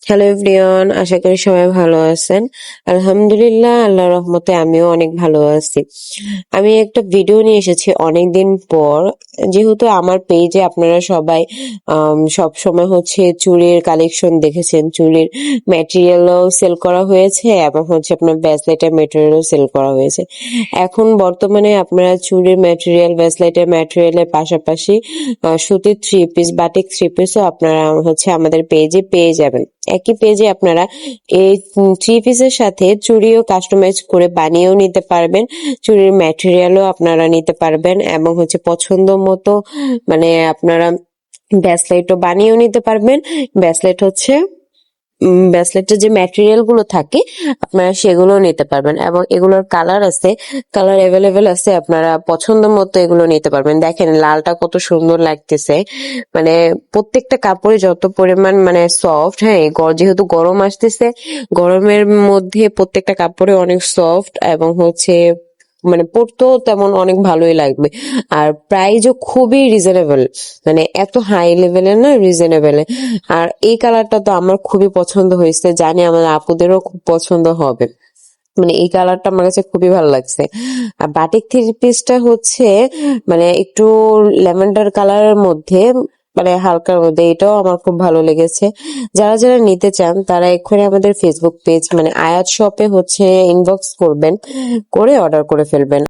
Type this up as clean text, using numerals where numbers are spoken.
Hello everyone, আশা করি সবাই ভালো আছেন। আলহামদুলিল্লাহ, আল্লাহর রহমতে আমিও অনেক ভালো আছি। আমি একটা ভিডিও নিয়ে এসেছি অনেকদিন পর। যেহেতু আমার পেজে আপনারা সবাই সব সময় হচ্ছে চুড়ির কালেকশন দেখেছেন, চুড়ির ম্যাটেরিয়ালও সেল করা হয়েছে এবং হচ্ছে আপনার ব্রেসলেটের ম্যাটেরিয়ালও সেল করা হয়েছে। এখন বর্তমানে আপনারা চুড়ির ম্যাটেরিয়াল, ব্রেসলেটের ম্যাটেরিয়ালের পাশাপাশি সুতির থ্রি পিস, বাটিক থ্রি পিসও আপনারা হচ্ছে আমাদের পেজে পেয়ে যাবেন। একই পেজে আপনারা এই থ্রি পিসের সাথে চুড়িও কাস্টমাইজ করে বানিয়েও নিতে পারবেন, চুড়ির ম্যাটেরিয়ালও আপনারা নিতে পারবেন এবং হচ্ছে পছন্দ মতো মানে আপনারা ব্রেসলেটও বানিয়েও নিতে পারবেন। ব্রেসলেট হচ্ছে ব্রেসলেটের যে ম্যাটেরিয়াল গুলো থাকে আপনারা সেগুলো নিতে পারবেন এবং এগুলোর কালার আছে, কালার অ্যাভেলেবেল আছে, আপনারা পছন্দ মতো এগুলো নিতে পারবেন। দেখেন লালটা কত সুন্দর লাগতেছে, মানে প্রত্যেকটা কাপড়ে যত পরিমাণ মানে সফট। হ্যাঁ, যেহেতু গরম আসতেছে, গরমের মধ্যে প্রত্যেকটা কাপড়ে অনেক সফট এবং হচ্ছে মানে পরতেও তেমন অনেক ভালোই লাগবে। আর প্রাইসও খুবই রিজনেবল, মানে এত হাই লেভেলের না, রিজনেবল। আর এই কালারটা তো আমার খুবই পছন্দ হয়েছে, জানি আমার আপুদেরও খুব পছন্দ হবে। মানে এই কালারটা আমার কাছে খুবই ভালো লাগছে। আর বাটিক থ্রি পিসটা হচ্ছে মানে একটু ল্যাভেন্ডার কালারের মধ্যে, মানে হালকার মধ্যে, এটাও আমার খুব ভালো লেগেছে। যারা যারা নিতে চান তারা এক্ষুনি আমাদের ফেসবুক পেজ মানে আয়াত শপে হচ্ছে ইনবক্স করবেন, করে অর্ডার করে ফেলবেন।